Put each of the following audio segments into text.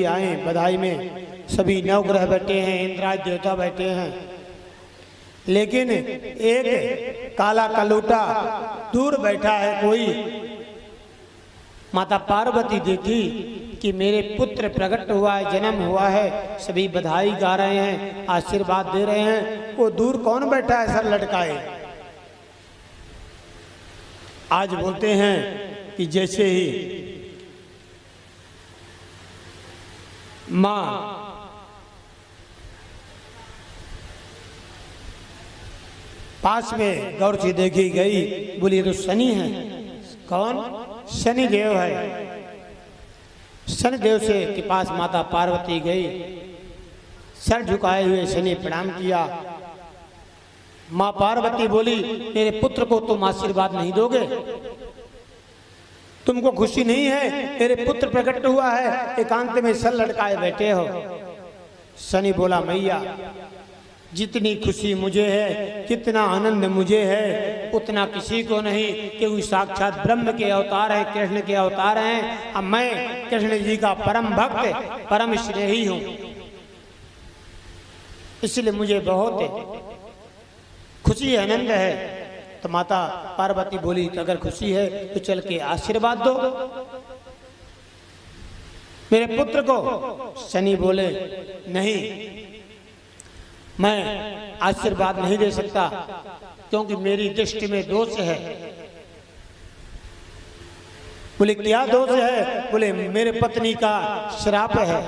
आए बधाई में, सभी नवग्रह बैठे हैं, इंद्राज देवता बैठे हैं, लेकिन एक काला कलूटा दूर बैठा है कोई। माता पार्वती देखी कि मेरे पुत्र प्रकट हुआ है, जन्म हुआ है, सभी बधाई गा रहे हैं, आशीर्वाद दे रहे हैं, वो दूर कौन बैठा है सर लटकाए। आज बोलते हैं कि जैसे ही माँ पास में गौर से देखी गई, बोली तो शनि है। कौन? शनि देव है। शनि देव से के पास माता पार्वती गई, सर झुकाए हुए शनि प्रणाम किया। माँ पार्वती बोली, मेरे पुत्र को तुम आशीर्वाद नहीं दोगे? तुमको खुशी नहीं है? मेरे पुत्र प्रकट हुआ है, एकांत में सर लटकाए बैठे हो। शनि बोला, मैया जितनी खुशी मुझे है, जितना आनंद मुझे है, उतना किसी को नहीं, क्योंकि साक्षात ब्रह्म के अवतार हैं, कृष्ण के अवतार हैं। अब मैं कृष्ण जी का परम भक्त, परम स्नेही हूं, इसलिए मुझे बहुत खुशी आनंद है। तो माता पार्वती बोली, अगर खुशी है तो चल के आशीर्वाद दो मेरे पुत्र को। शनि बोले, नहीं, मैं आशीर्वाद नहीं दे सकता, क्योंकि मेरी दृष्टि में दोष है। बोले, क्या दोष है? बोले, मेरे पत्नी का श्राप है।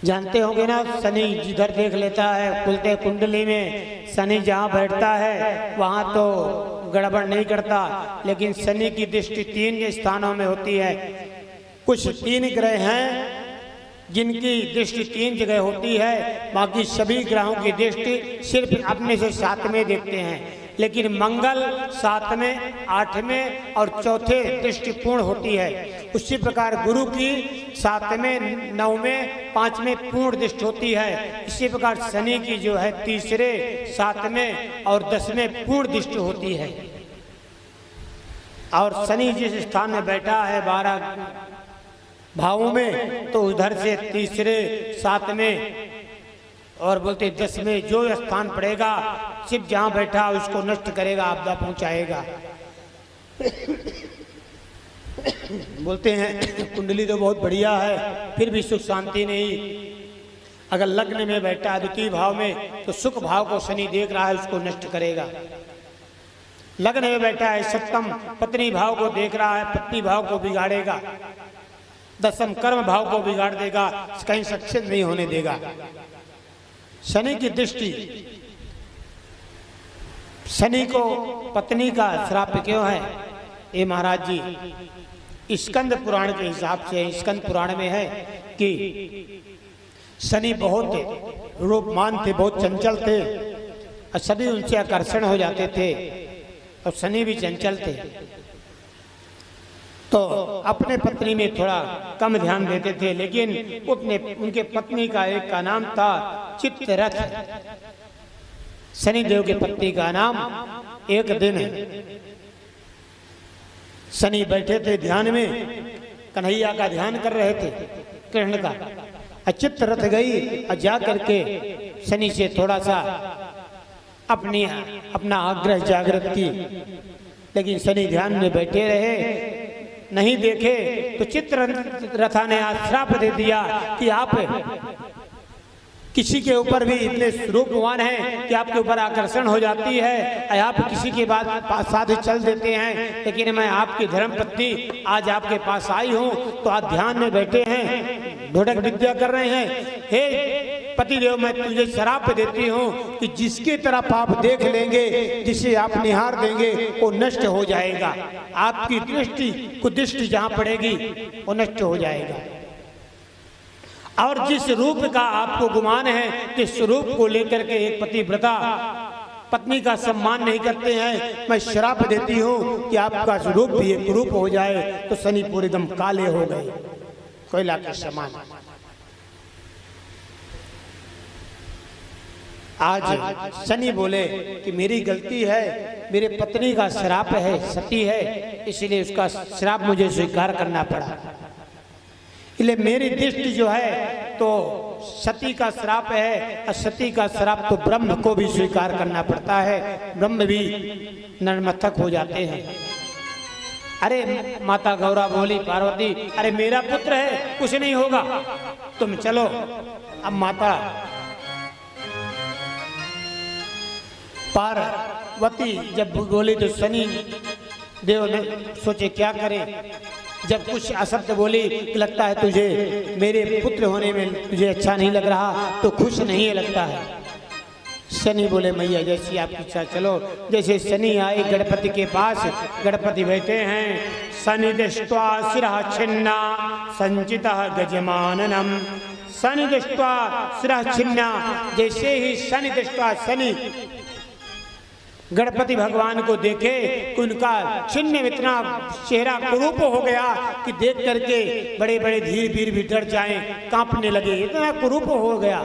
जानते होंगे ना, शनि जिधर देख लेता है, खुलते कुंडली में शनि जहाँ बैठता है वहाँ तो गड़बड़ नहीं करता, लेकिन शनि की दृष्टि 3 स्थानों में होती है। कुछ 3 ग्रह हैं जिनकी दृष्टि 3 जगह होती है, बाकी सभी ग्रहों की दृष्टि सिर्फ अपने से 7वें देखते हैं, लेकिन मंगल 7वें, 8वें और 4थे दृष्टि पूर्ण होती है। उसी प्रकार गुरु की 7वें, 9वें, 5वें पूर्ण दृष्टि होती है। इसी प्रकार शनि की जो है 3रे, 7वें और 10वें पूर्ण दृष्टि होती है। और शनि जिस स्थान में बैठा है 12 भावों में, तो उधर से 3रे, 7वें और बोलते 10वें जो स्थान पड़ेगा, शिव जहाँ बैठा उसको नष्ट करेगा, आपदा पहुंचाएगा। बोलते हैं कुंडली तो बहुत बढ़िया है, फिर भी सुख शांति नहीं। अगर लग्न में बैठा है 2 भाव में, तो सुख भाव को शनि देख रहा है, उसको नष्ट करेगा। लग्न में बैठा है 7म पत्नी भाव को देख रहा है, पत्नी भाव को बिगाड़ेगा। 10म कर्म भाव को बिगाड़ देगा, कहीं सक्सेस नहीं होने देगा। शनि की दृष्टि, शनि को पत्नी का श्राप क्यों है? ये महाराज जी स्कंद पुराण के हिसाब से, स्कंद पुराण में है कि शनि बहुत रूपमान थे, बहुत चंचल थे, और सभी उनसे आकर्षण हो जाते थे, और शनि भी चंचल थे, तो अपने पत्नी में थोड़ा कम ध्यान देते थे। लेकिन उनके पत्नी का एक का नाम था चित्ररथ। शनि देव के पत्नी का नाम। एक दिन शनि बैठे थे ध्यान में, कन्हैया का ध्यान कर रहे थे, कृष्ण का। चित्ररथ गई और जा करके शनि से थोड़ा सा अपना आग्रह जागृत की, लेकिन शनि ध्यान में बैठे रहे, नहीं देखे। तो चित्ररथा ने श्राप दे दिया कि आप किसी के ऊपर भी इतने रूपवान हैं कि आपके ऊपर आकर्षण हो जाती है, आप किसी के बाद साथ चल देते हैं, लेकिन मैं आपकी धर्म पत्नी आज आपके पास आई हूँ, तो आप ध्यान में बैठे हैं, ढोढक विद्या कर रहे हैं। हे पतिदेव, मैं तुझे श्राप देती हूँ कि जिसकी तरफ आप देख लेंगे, जिसे आप निहार देंगे, वो नष्ट हो जाएगा। आपकी दृष्टि जहाँ पड़ेगी वो नष्ट हो जाएगा। और जिस रूप का आपको गुमान है, जिस रूप को लेकर के एक पतिव्रता पत्नी का सम्मान नहीं करते हैं, मैं श्राप देती हूँ कि आपका रूप भी एक रूप हो जाए। तो शनि पूरे एकदम काले हो गए, कोयला के समान। आज शनि बोले कि मेरी गलती है, मेरे पत्नी का श्राप है, सती है, इसलिए उसका श्राप मुझे स्वीकार करना पड़ा। इसलिए मेरी दृष्टि जो है तो सती का श्राप है, और सती का श्राप तो ब्रह्म को भी स्वीकार करना पड़ता है, ब्रह्म भी नतमस्तक हो जाते हैं। अरे माता गौरा बोली पार्वती, अरे मेरा पुत्र है, कुछ नहीं होगा, तुम चलो। अब माता पार्वती जब बोली तो शनि देव ने सोचे क्या करें। जब कुछ अशब्द बोली, लगता है तुझे मेरे पुत्र होने में तुझे अच्छा नहीं लग रहा, तो खुश नहीं है लगता है। शनि बोले मैया जैसी आपकी इच्छा, चलो। जैसे शनि आए गणपति के पास, गणपति बैठे हैं। शनि दृष्ट्वा शिरः छिन्ना संचितः गजमाननम। शनि दृष्ट्वा शिरः छिन्ना, जैसे ही शनि दृष्ट्वा शनि गणपति भगवान को देखे कि उनका छिन्न इतना चेहरा कुरूप हो गया कि देख करके बड़े बड़े धीर वीर भी डर जाएं, कांपने लगे, इतना कुरूप हो गया।